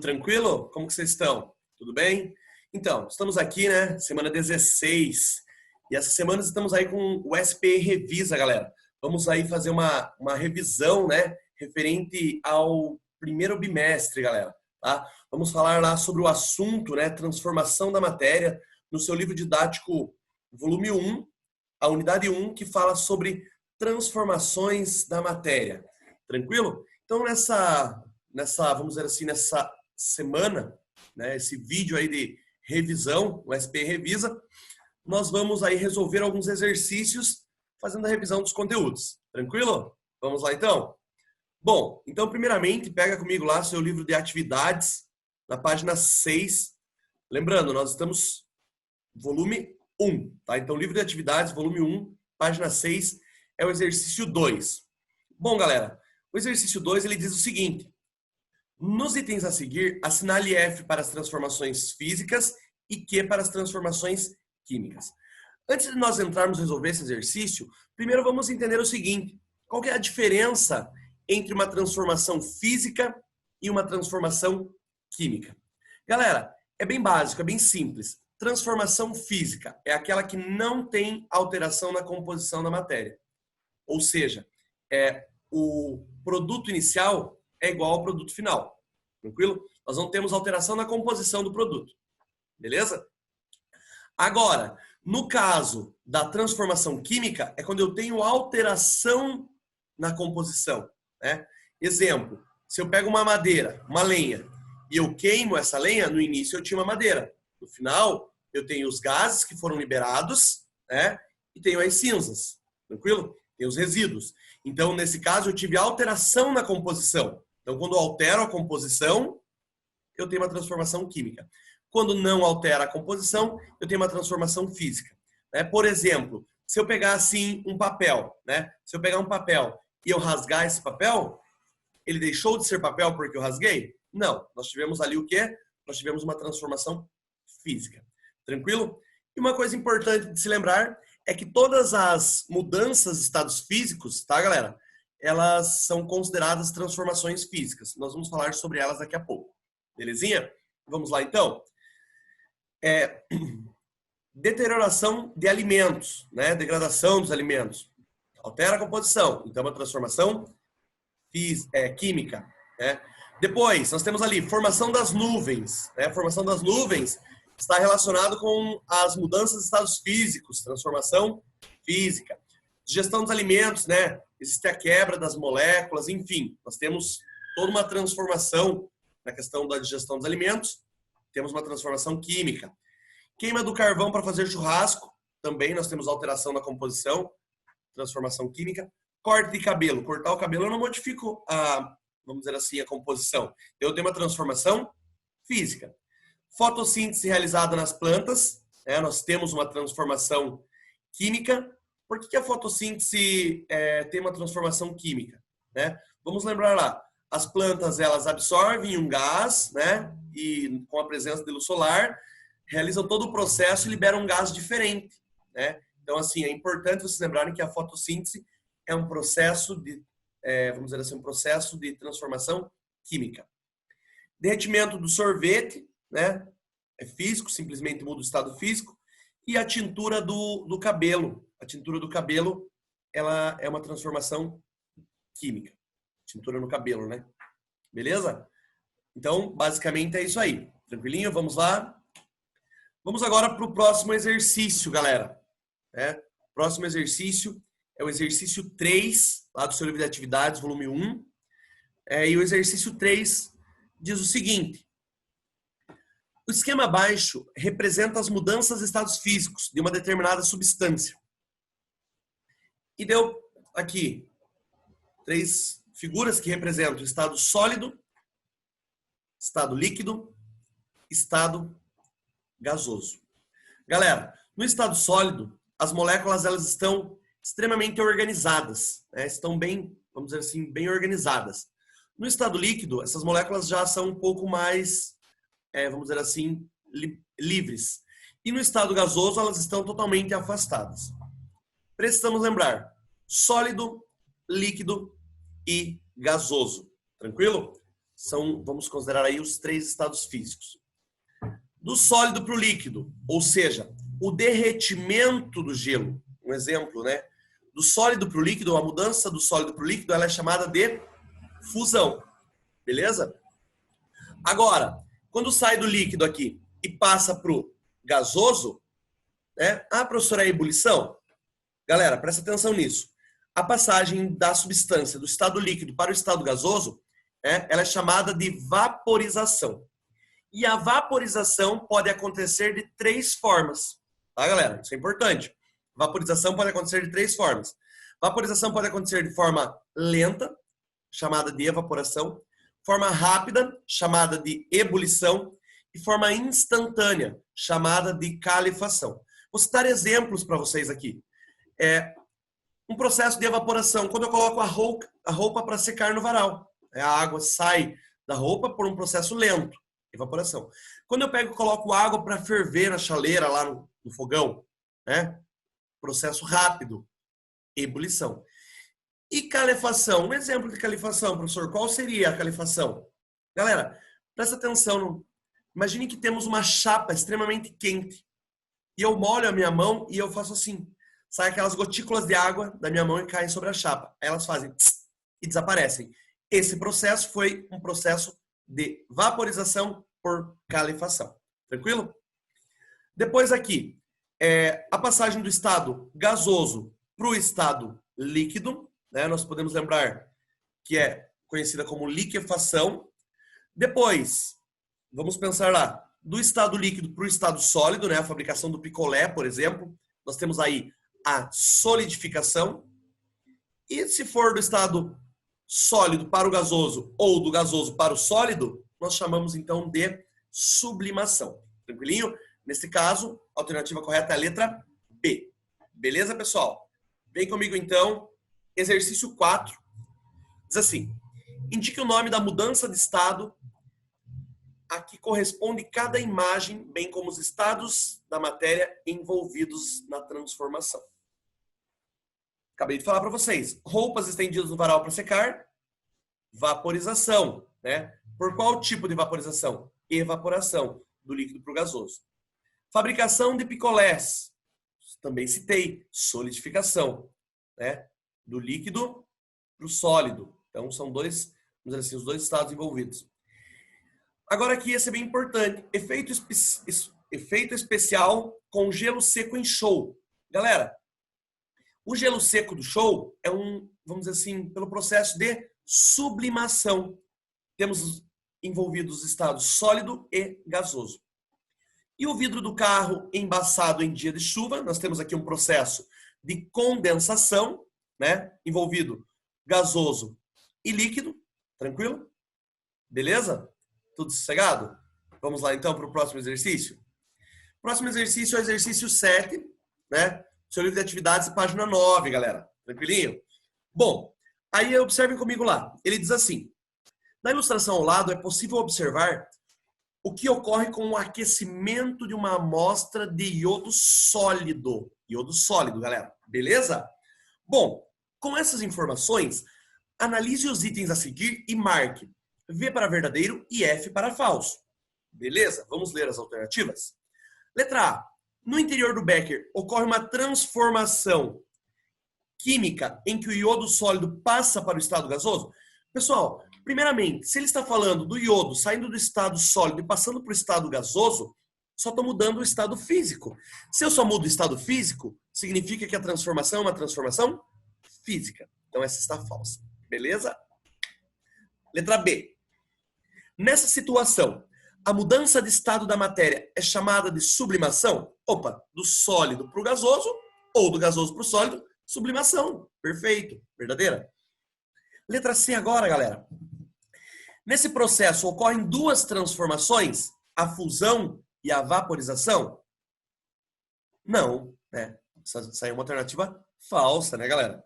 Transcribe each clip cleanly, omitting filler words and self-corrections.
tranquilo? Como que vocês estão? Tudo bem? Então, estamos aqui, né? Semana 16. E essa semana estamos aí com o SPE Revisa, galera. Vamos aí fazer uma revisão, né? Referente ao primeiro bimestre, galera. Tá? Vamos falar lá sobre o assunto, né? Transformação da matéria, no seu livro didático, volume 1, a unidade 1, que fala sobre transformações da matéria. Tranquilo? Então, vamos dizer assim, nessa semana, né, esse vídeo aí de revisão, o SPE Revisa, nós vamos aí resolver alguns exercícios fazendo a revisão dos conteúdos. Tranquilo? Vamos lá, então? Bom, então, primeiramente, pega comigo lá seu livro de atividades, na página 6. Lembrando, nós estamos volume 1, tá? Então, livro de atividades, volume 1, página 6, é o exercício 2. Bom, galera, o exercício 2, ele diz o seguinte: nos itens a seguir, assinale F para as transformações físicas e Q para as transformações químicas. Antes de nós entrarmos a resolver esse exercício, primeiro vamos entender o seguinte: qual que é a diferença entre uma transformação física e uma transformação química? Galera, é bem básico, é bem simples. Transformação física é aquela que não tem alteração na composição da matéria. Ou seja, o produto inicial é igual ao produto final. Tranquilo? Nós não temos alteração na composição do produto. Beleza? Agora, no caso da transformação química, é quando eu tenho alteração na composição. Né? Exemplo, se eu pego uma madeira, uma lenha, e eu queimo essa lenha, no início eu tinha uma madeira. No final, eu tenho os gases que foram liberados, né? E tenho as cinzas. Tranquilo? Tem os resíduos. Então, nesse caso, eu tive alteração na composição. Então, quando eu altero a composição, eu tenho uma transformação química. Quando não altera a composição, eu tenho uma transformação física. Né? Por exemplo, se eu pegar assim um papel, né? Se eu pegar um papel e eu rasgar esse papel, ele deixou de ser papel porque eu rasguei? Não. Nós tivemos ali o quê? Nós tivemos uma transformação física. Tranquilo? E uma coisa importante de se lembrar é que todas as mudanças de estados físicos, tá, galera? Elas são consideradas transformações físicas. Nós vamos falar sobre elas daqui a pouco. Belezinha? Vamos lá, então. Deterioração de alimentos, né? Degradação dos alimentos. Altera a composição. Então, é uma transformação química. Né? Depois, nós temos ali formação das nuvens. Né? Formação das nuvens está relacionado com as mudanças de estados físicos, transformação física. Digestão dos alimentos, né? Existe a quebra das moléculas, enfim. Nós temos toda uma transformação na questão da digestão dos alimentos. Temos uma transformação química. Queima do carvão para fazer churrasco. Também nós temos alteração na composição, transformação química. Corte de cabelo. Cortar o cabelo eu não modifico vamos dizer assim, a composição. Eu tenho uma transformação física. Fotossíntese realizada nas plantas, né? Nós temos uma transformação química. Por que a fotossíntese tem uma transformação química? Né? Vamos lembrar lá, as plantas elas absorvem um gás, né? E com a presença de luz solar, realizam todo o processo e liberam um gás diferente. Né? Então, assim, é importante vocês lembrarem que a fotossíntese é um processo vamos dizer assim, um processo de transformação química. Derretimento do sorvete, né? É físico, simplesmente muda o estado físico. E a tintura do cabelo. A tintura do cabelo, ela é uma transformação química. Tintura no cabelo, né? Beleza? Então, basicamente é isso aí. Tranquilinho? Vamos lá? Vamos agora para o próximo exercício, galera. O próximo exercício é o exercício 3, lá do seu livro de atividades, volume 1. E o exercício 3 diz o seguinte: o esquema abaixo representa as mudanças de estados físicos de uma determinada substância. E deu aqui 3 figuras que representam o estado sólido, estado líquido, estado gasoso. Galera, no estado sólido, as moléculas elas estão extremamente organizadas, né? Estão bem, vamos dizer assim, bem organizadas. No estado líquido, essas moléculas já são um pouco mais vamos dizer assim, livres. E no estado gasoso, elas estão totalmente afastadas. Precisamos lembrar: sólido, líquido e gasoso. Tranquilo? vamos considerar aí os 3 estados físicos. Do sólido para o líquido, ou seja, o derretimento do gelo, um exemplo, né? Do sólido para o líquido, a mudança do sólido para o líquido, ela é chamada de fusão, beleza? Agora, quando sai do líquido aqui e passa para o gasoso, né? Ah, professor, é ebulição? Galera, presta atenção nisso. A passagem da substância do estado líquido para o estado gasoso, ela é chamada de vaporização. E a vaporização pode acontecer de 3 formas. Tá, galera? Isso é importante. Vaporização pode acontecer de 3 formas. Vaporização pode acontecer de forma lenta, chamada de evaporação, forma rápida, chamada de ebulição, e forma instantânea, chamada de calefação. Vou citar exemplos para vocês aqui. Um processo de evaporação, quando eu coloco a roupa para secar no varal. A água sai da roupa por um processo lento, evaporação. Quando eu pego e coloco água para ferver na chaleira, lá no fogão, né? Processo rápido, ebulição. E calefação, um exemplo de calefação, professor, qual seria a calefação? Galera, presta atenção, imagine que temos uma chapa extremamente quente, e eu molho a minha mão e eu faço assim, sai aquelas gotículas de água da minha mão e caem sobre a chapa. Aí elas fazem tss, e desaparecem. Esse processo foi um processo de vaporização por calefação. Tranquilo? Depois aqui, a passagem do estado gasoso para o estado líquido, né? Nós podemos lembrar que é conhecida como liquefação. Depois, vamos pensar lá, do estado líquido para o estado sólido, né? A fabricação do picolé, por exemplo. Nós temos aí a solidificação. E se for do estado sólido para o gasoso ou do gasoso para o sólido, nós chamamos então de sublimação. Tranquilinho? Nesse caso, a alternativa correta é a letra B. Beleza, pessoal? Vem comigo então. Exercício 4. Diz assim: indique o nome da mudança de estado a que corresponde cada imagem, bem como os estados da matéria envolvidos na transformação. Acabei de falar para vocês. Roupas estendidas no varal para secar. Vaporização, né? Por qual tipo de vaporização? Evaporação do líquido para o gasoso. Fabricação de picolés. Também citei. Solidificação, né? Do líquido para o sólido. Então, são dois, vamos dizer assim, os 2 estados envolvidos. Agora aqui, esse é bem importante. Efeito especial com gelo seco em show. Galera, o gelo seco do show é vamos dizer assim, pelo processo de sublimação. Temos envolvidos os estados sólido e gasoso. E o vidro do carro embaçado em dia de chuva, nós temos aqui um processo de condensação, né? Envolvido gasoso e líquido. Tranquilo? Beleza? Tudo sossegado? Vamos lá então para o próximo exercício? O próximo exercício é o exercício 7, né? Seu livro de atividades, página 9, galera. Tranquilinho? Bom, aí observem comigo lá. Ele diz assim: na ilustração ao lado é possível observar o que ocorre com o aquecimento de uma amostra de iodo sólido. Iodo sólido, galera. Beleza? Bom, com essas informações, analise os itens a seguir e marque V para verdadeiro e F para falso. Beleza? Vamos ler as alternativas? Letra A. No interior do becker ocorre uma transformação química em que o iodo sólido passa para o estado gasoso? Pessoal, primeiramente, se ele está falando do iodo saindo do estado sólido e passando para o estado gasoso, só estou mudando o estado físico. Se eu só mudo o estado físico, significa que a transformação é uma transformação física. Então essa está falsa. Beleza? Letra B. Nessa situação, a mudança de estado da matéria é chamada de sublimação? Opa, do sólido para o gasoso ou do gasoso para o sólido, sublimação. Perfeito. Verdadeira? Letra C agora, galera. Nesse processo ocorrem 2 transformações, a fusão e a vaporização? Não, né? Essa é uma alternativa falsa, né, galera?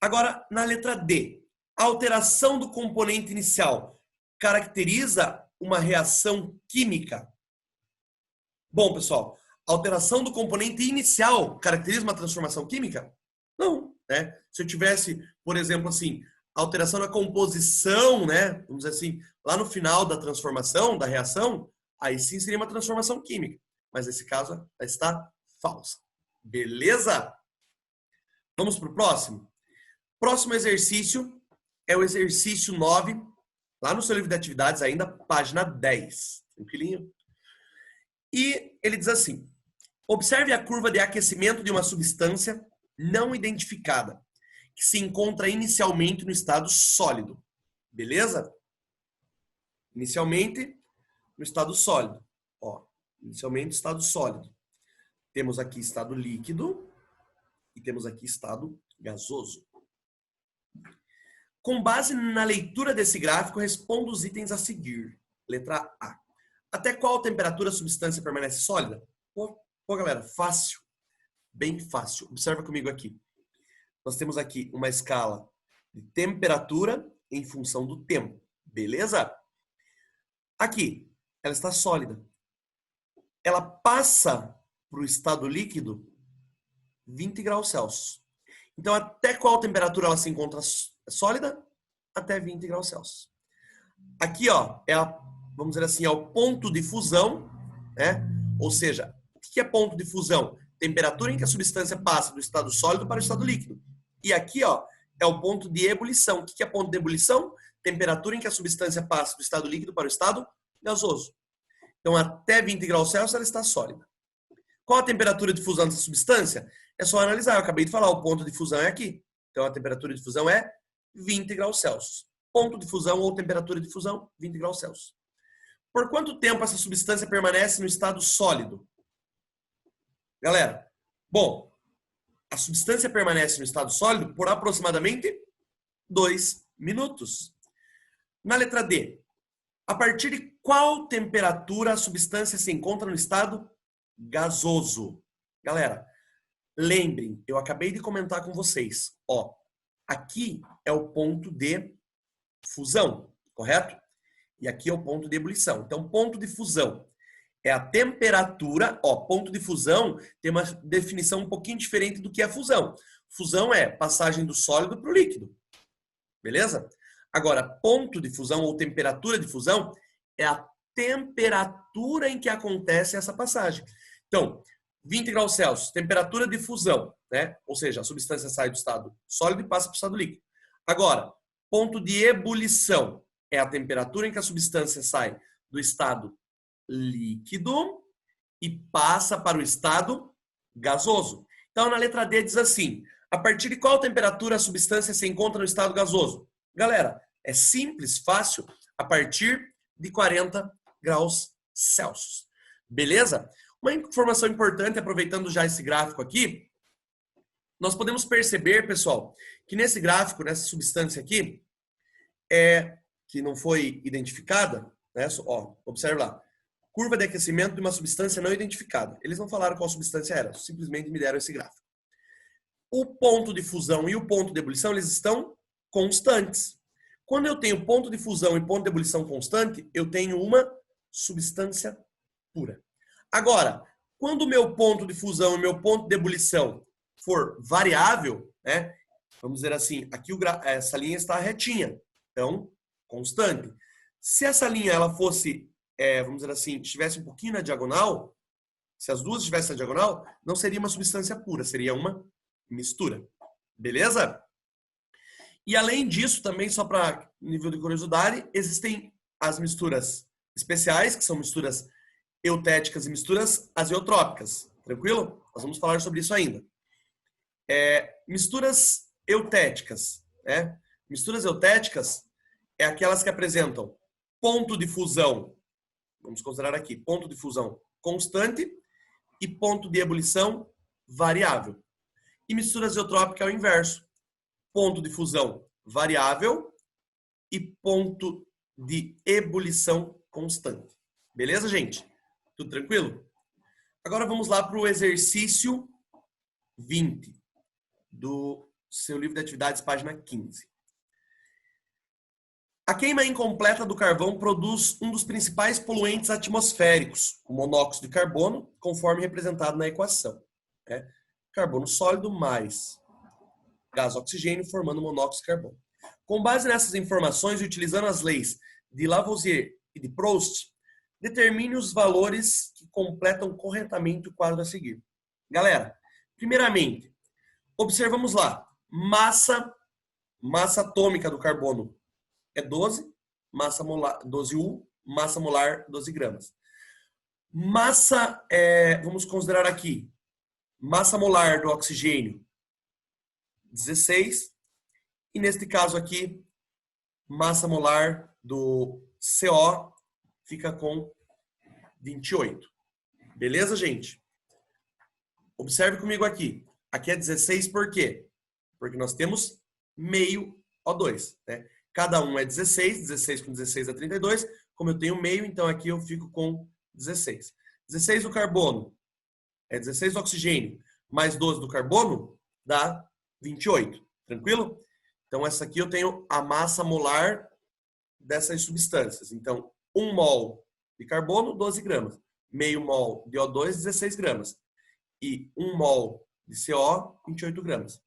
Agora, na letra D, a alteração do componente inicial caracteriza uma reação química? Bom, pessoal, a alteração do componente inicial caracteriza uma transformação química? Não, né? Se eu tivesse, por exemplo, assim, alteração na composição, né? Vamos dizer assim, lá no final da transformação, da reação, aí sim seria uma transformação química. Mas nesse caso, ela está falsa. Beleza? Vamos para o próximo? Próximo exercício é o exercício 9, lá no seu livro de atividades ainda, página 10. Tranquilinho? E ele diz assim: observe a curva de aquecimento de uma substância não identificada, que se encontra inicialmente no estado sólido. Beleza? Inicialmente no estado sólido. Ó, inicialmente estado sólido. Temos aqui estado líquido e temos aqui estado gasoso. Com base na leitura desse gráfico, responda os itens a seguir. Letra A. Até qual temperatura a substância permanece sólida? Pô, galera, fácil. Bem fácil. Observa comigo aqui. Nós temos aqui uma escala de temperatura em função do tempo. Beleza? Aqui, ela está sólida. Ela passa para o estado líquido 20 graus Celsius. Então, até qual temperatura ela se encontra sólida? Até 20 graus Celsius. Aqui, ó, vamos dizer assim, é o ponto de fusão, né? Ou seja, o que é ponto de fusão? Temperatura em que a substância passa do estado sólido para o estado líquido. E aqui, ó, é o ponto de ebulição. O que é ponto de ebulição? Temperatura em que a substância passa do estado líquido para o estado gasoso. Então, até 20 graus Celsius ela está sólida. Qual a temperatura de fusão dessa substância? É só analisar. Eu acabei de falar, o ponto de fusão é aqui. Então, a temperatura de fusão é 20 graus Celsius. Ponto de fusão ou temperatura de fusão, 20 graus Celsius. Por quanto tempo essa substância permanece no estado sólido? Galera, bom, a substância permanece no estado sólido por aproximadamente 2 minutos. Na letra D, a partir de qual temperatura a substância se encontra no estado gasoso? Galera, lembrem, eu acabei de comentar com vocês, ó, aqui é o ponto de fusão, correto? E aqui é o ponto de ebulição. Então, ponto de fusão é a temperatura, ó, ponto de fusão tem uma definição um pouquinho diferente do que é fusão. Fusão é passagem do sólido para o líquido. Beleza? Agora, ponto de fusão ou temperatura de fusão é a temperatura em que acontece essa passagem. Então, 20 graus Celsius, temperatura de fusão, né? Ou seja, a substância sai do estado sólido e passa para o estado líquido. Agora, ponto de ebulição é a temperatura em que a substância sai do estado líquido e passa para o estado gasoso. Então, na letra D diz assim: a partir de qual temperatura a substância se encontra no estado gasoso? Galera, é simples, fácil, a partir de 40 graus Celsius. Beleza? Uma informação importante, aproveitando já esse gráfico aqui, nós podemos perceber, pessoal, que nesse gráfico, nessa substância aqui, que não foi identificada, né? Ó, observe lá. Curva de aquecimento de uma substância não identificada. Eles não falaram qual substância era, simplesmente me deram esse gráfico. O ponto de fusão e o ponto de ebulição, eles estão constantes. Quando eu tenho ponto de fusão e ponto de ebulição constante, eu tenho uma substância pura. Agora, quando o meu ponto de fusão e o meu ponto de ebulição for variável, né? Vamos dizer assim, aqui essa linha está retinha, então constante. Se essa linha ela fosse, vamos dizer assim, estivesse um pouquinho na diagonal, se as duas estivessem na diagonal, não seria uma substância pura, seria uma mistura. Beleza? E além disso, também, só para nível de curiosidade, existem as misturas especiais, que são misturas eutéticas e misturas azeotrópicas. Tranquilo? Nós vamos falar sobre isso ainda. Misturas eutéticas, né? Misturas eutéticas é aquelas que apresentam ponto de fusão, vamos considerar aqui, ponto de fusão constante e ponto de ebulição variável. E mistura azeotrópica é o inverso. Ponto de fusão variável e ponto de ebulição constante. Beleza, gente? Tudo tranquilo? Agora vamos lá para o exercício 20 do seu livro de atividades, página 15. A queima incompleta do carvão produz um dos principais poluentes atmosféricos, o monóxido de carbono, conforme representado na equação. Carbono sólido mais gás oxigênio formando monóxido de carbono. Com base nessas informações e utilizando as leis de Lavoisier e de Proust, determine os valores que completam corretamente o quadro a seguir. Galera, primeiramente, observamos lá, massa atômica do carbono é 12, massa molar 12 U, massa molar 12 gramas. Massa, vamos considerar aqui, massa molar do oxigênio 16, e neste caso aqui, massa molar do CO fica com 28. Beleza, gente? Observe comigo aqui. Aqui é 16 por quê? Porque nós temos meio O2, né? Cada um é 16, 16 com 16 é 32. Como eu tenho meio, então aqui eu fico com 16. 16 do carbono é 16 do oxigênio, mais 12 do carbono dá 28. Tranquilo? Então essa aqui eu tenho a massa molar dessas substâncias. Então, 1 mol de carbono, 12 gramas. Meio mol de O2, 16 gramas. E 1 mol de CO, 28 gramas.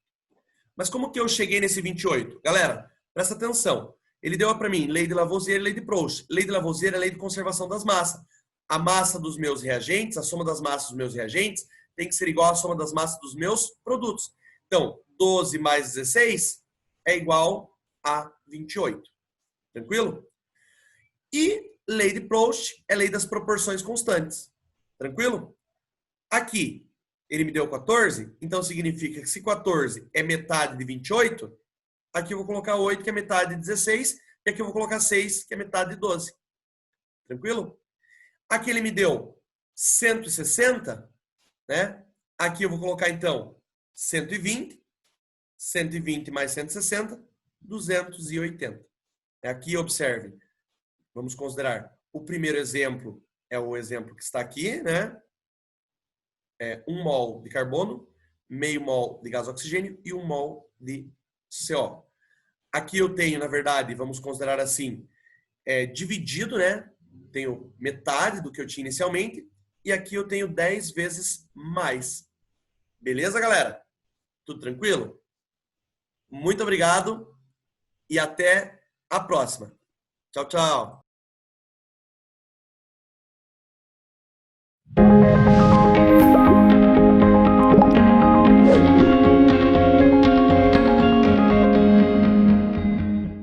Mas como que eu cheguei nesse 28? Galera, presta atenção. Ele deu para mim lei de Lavoisier e lei de Proust. Lei de Lavoisier é a lei de conservação das massas. A massa dos meus reagentes, a soma das massas dos meus reagentes, tem que ser igual à soma das massas dos meus produtos. Então, 12 mais 16 é igual a 28. Tranquilo? E lei de Proust é lei das proporções constantes. Tranquilo? Aqui, ele me deu 14, então significa que se 14 é metade de 28, aqui eu vou colocar 8, que é metade de 16, e aqui eu vou colocar 6, que é metade de 12. Tranquilo? Aqui ele me deu 160, né? Aqui eu vou colocar, então, 120. 120 mais 160, 280. Aqui, observe, vamos considerar o primeiro exemplo, é o exemplo que está aqui, né? 1 mol de carbono, meio mol de gás oxigênio e 1 mol de CO. Aqui eu tenho, na verdade, vamos considerar assim, dividido, né? Tenho metade do que eu tinha inicialmente, e aqui eu tenho 10 vezes mais. Beleza, galera? Tudo tranquilo? Muito obrigado e até a próxima. Tchau, tchau.